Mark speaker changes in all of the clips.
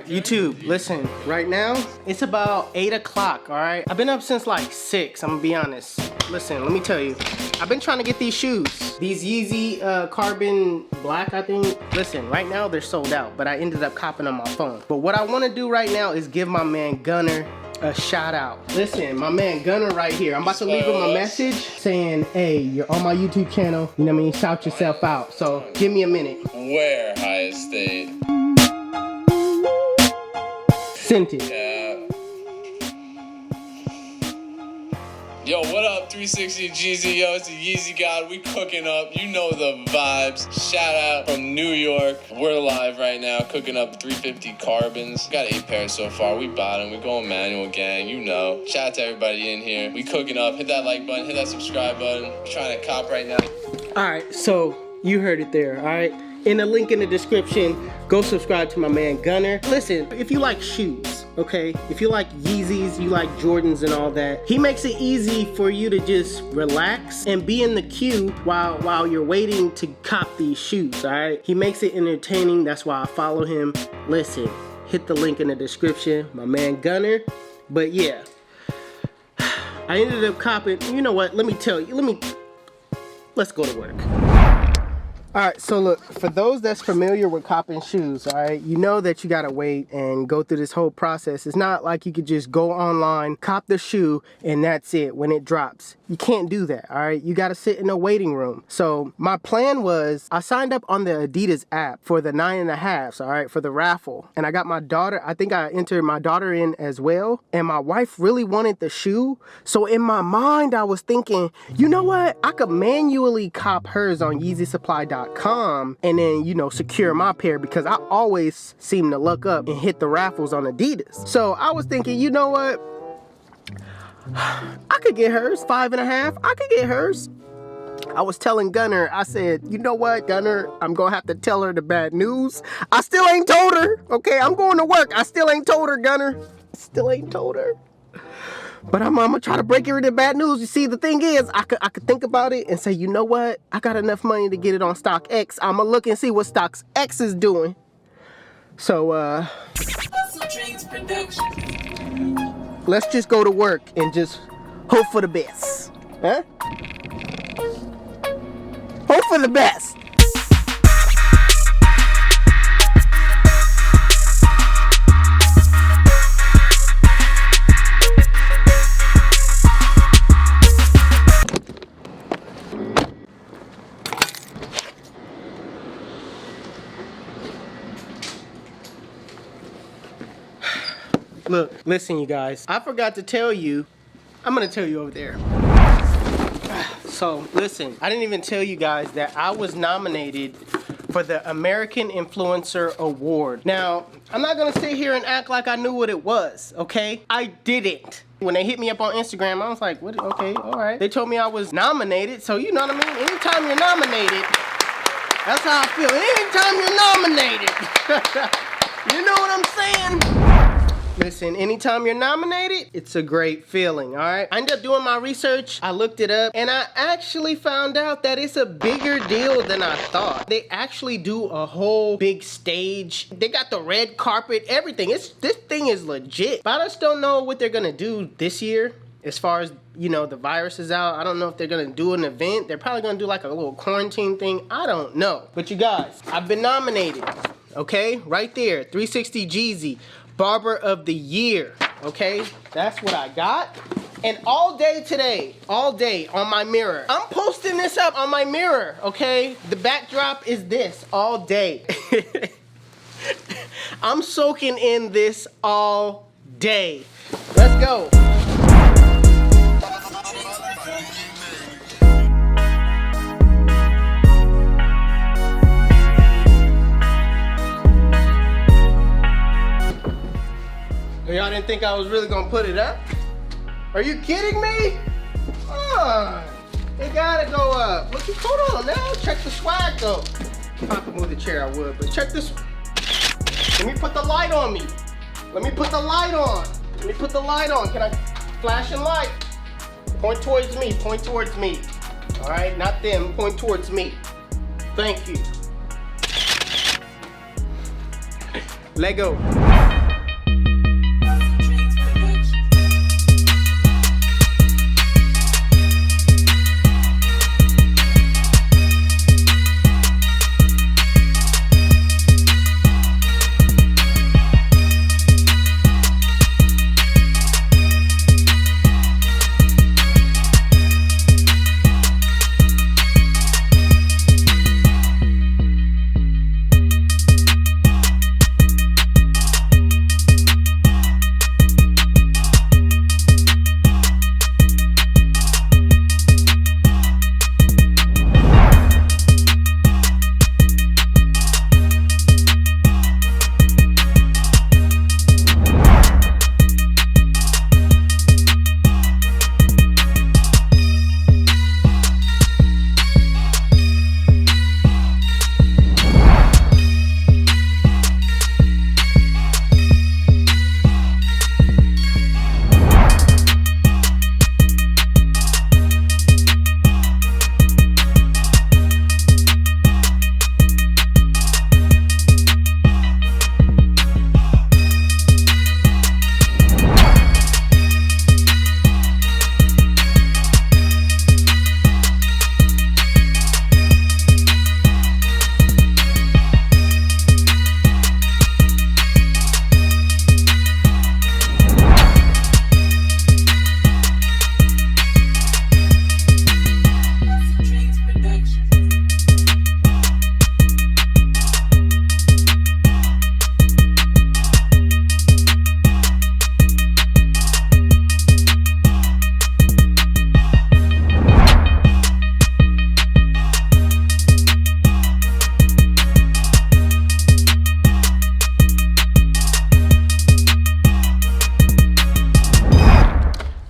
Speaker 1: Alright, YouTube, listen, right now, it's about 8 o'clock, alright? I've been up since like 6, I'm gonna be honest. Listen, let me tell you, I've been trying to get these shoes. These Yeezy Carbon Black, I think. Listen, right now they're sold out, but I ended up copping on my phone. But what I wanna do right now is give my man Gunner a shout out. Listen, my man Gunner right here. I'm about to leave him a message saying, hey, you're on my YouTube channel. You know what I mean? Shout yourself out. So give me a minute.
Speaker 2: Where, High Estate?
Speaker 1: Sent it.
Speaker 2: Yeah. Yo, what up, 360 Jeezy? Yo, it's the Yeezy God. We cooking up. You know the vibes. Shout out from New York. We're live right now, cooking up 350 carbons. Got 8 pairs so far. We bought them. We going manual, gang. You know. Shout out to everybody in here. We cooking up. Hit that like button. Hit that subscribe button. I'm trying to cop right now.
Speaker 1: All right, so you heard it there. All right. In the link in the description, go subscribe to my man Gunner. Listen, if you like shoes, okay? If you like Yeezys, you like Jordans and all that, he makes it easy for you to just relax and be in the queue while you're waiting to cop these shoes, all right? He makes it entertaining, that's why I follow him. Listen, hit the link in the description, my man Gunner. But yeah, I ended up copping, you know what, let me tell you, let's go to work. Alright, so look, for those that's familiar with copping shoes, alright, you know that you gotta wait and go through this whole process. It's not like you could just go online, cop the shoe, and that's it when it drops. You can't do that, alright? You gotta sit in a waiting room. So my plan was, I signed up on the Adidas app for the 9.5s, alright, for the raffle. And I got my daughter, I think I entered my daughter in as well. And my wife really wanted the shoe. So in my mind, I was thinking, you know what? I could manually cop hers on YeezySupply.com and then, you know, secure my pair because I always seem to look up and hit the raffles on Adidas. So I was thinking, you know what? I could get hers, 5.5. I could get hers. I was telling Gunner, I said, you know what, Gunner, I'm gonna have to tell her the bad news. I still ain't told her, okay? I'm going to work. I still ain't told her, Gunner. Still ain't told her. But I'm gonna try to break her the bad news. You see, the thing is, I could think about it and say, you know what? I got enough money to get it on StockX. I'm gonna look and see what StockX is doing. So, HustleDreamProduction. Let's just go to work and just hope for the best. Huh? Hope for the best. Look, listen, you guys. I forgot to tell you. I'm gonna tell you over there. So, listen. I didn't even tell you guys that I was nominated for the American Influencer Award. Now, I'm not gonna sit here and act like I knew what it was, okay? I didn't. When they hit me up on Instagram, I was like, what? Okay, all right. They told me I was nominated, so you know what I mean? Anytime you're nominated, that's how I feel. Anytime you're nominated. You know what I'm saying? Listen, anytime you're nominated, it's a great feeling, all right? I ended up doing my research, I looked it up, and I actually found out that it's a bigger deal than I thought. They actually do a whole big stage. They got the red carpet, everything. This thing is legit. But I just don't know what they're gonna do this year as far as, you know, the virus is out. I don't know if they're gonna do an event. They're probably gonna do like a little quarantine thing. I don't know. But you guys, I've been nominated, okay? Right there, 360 Jeezy. Barber of the Year, okay? That's what I got. And all day today, all day on my mirror, I'm posting this up on my mirror, okay? The backdrop is this all day. I'm soaking in this all day. Let's go. Y'all didn't think I was really gonna put it up? Are you kidding me? Come on. It gotta go up. Look, hold on now. Check the swag though. If I could move the chair, I would, but check this. Let me put the light on me. Let me put the light on. Let me put the light on. Can I flash and light? Point towards me. Point towards me. All right, not them. Point towards me. Thank you. Let go.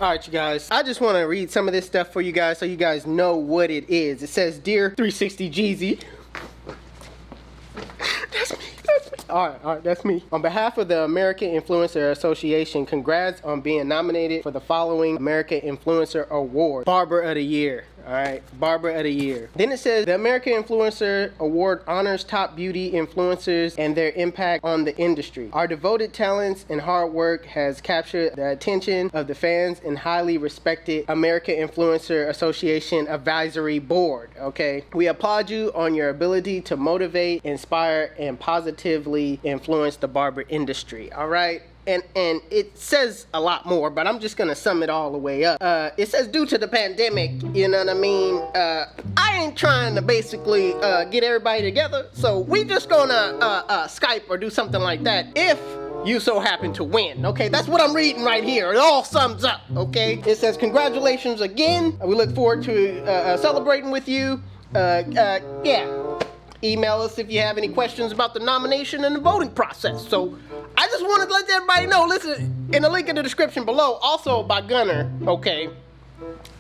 Speaker 1: Alright, you guys, I just want to read some of this stuff for you guys so you guys know what it is. It says, Dear 360 Jeezy. That's me. Alright, that's me. On behalf of the American Influencer Association, congrats on being nominated for the following American Influencer Award. Barber of the Year. Alright, Barber of the Year. Then it says, the American Influencer Award honors top beauty influencers and their impact on the industry. Our devoted talents and hard work has captured the attention of the fans and highly respected American Influencer Association Advisory Board. Okay, we applaud you on your ability to motivate, inspire, and positively influence the barber industry. Alright. And it says a lot more, but I'm just gonna sum it all the way up. It says, due to the pandemic, you know what I mean? I ain't trying to basically get everybody together, so we just gonna Skype or do something like that if you so happen to win. Okay, that's what I'm reading right here. It all sums up. Okay, it says, congratulations again. We look forward to celebrating with you. Yeah. Email us if you have any questions about the nomination and the voting process. So I just wanted to let everybody know, listen, in the link in the description below, also by Gunner, okay,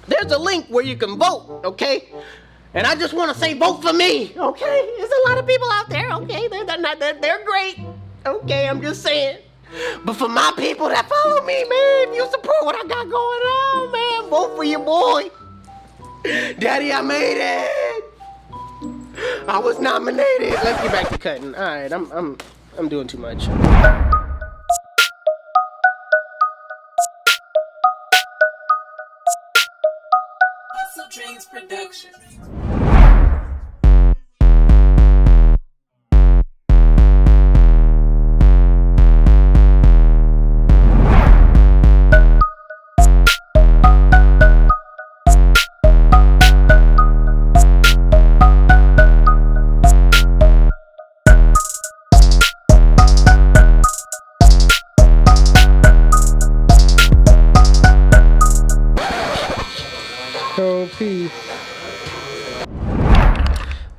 Speaker 1: there's a link where you can vote, okay? And I just want to say, vote for me, okay? There's a lot of people out there, okay? They're great, okay? I'm just saying. But for my people that follow me, man, if you support what I got going on, man, vote for your boy. Daddy, I made it. I was nominated. Let's get back to cutting. All right, I'm doing too much.
Speaker 3: HustleDreamProduction.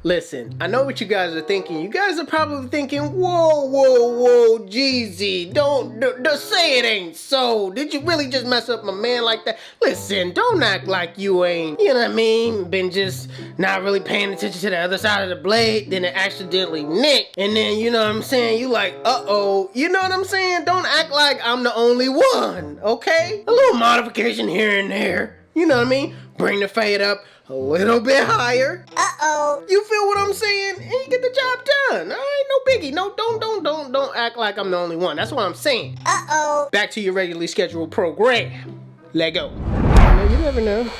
Speaker 1: Listen, I know what you guys are thinking. You guys are probably thinking, whoa, Jeezy, don't say it ain't so. Did you really just mess up my man like that? Listen, don't act like you ain't, you know what I mean, been just not really paying attention to the other side of the blade, then it accidentally nicked, and then, you know what I'm saying, you like, uh-oh, you know what I'm saying? Don't act like I'm the only one, okay? A little modification here and there, you know what I mean? Bring the fade up, a little bit higher.
Speaker 3: Uh-oh.
Speaker 1: You feel what I'm saying? And you get the job done. All right, no biggie. No, don't act like I'm the only one. That's what I'm saying.
Speaker 3: Uh-oh.
Speaker 1: Back to your regularly scheduled program. Let go. You never know.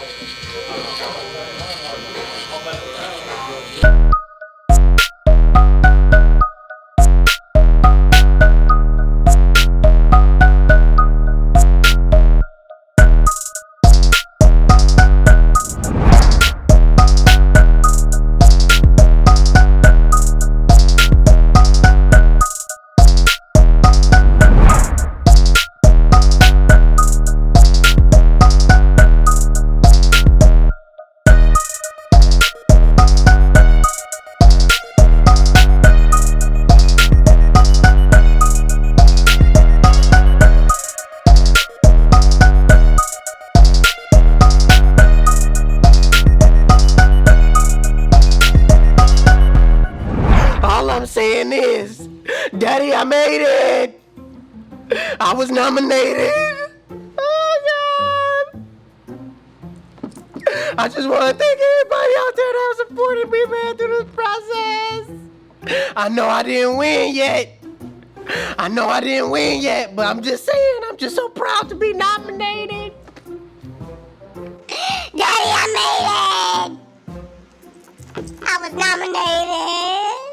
Speaker 1: All I'm saying is, Daddy, I made it. I was nominated. Oh, God. I just want to thank everybody out there that supported me, man, through this process. I know I didn't win yet. But I'm just saying, I'm just so proud to be nominated.
Speaker 3: Daddy, I made it. I was nominated.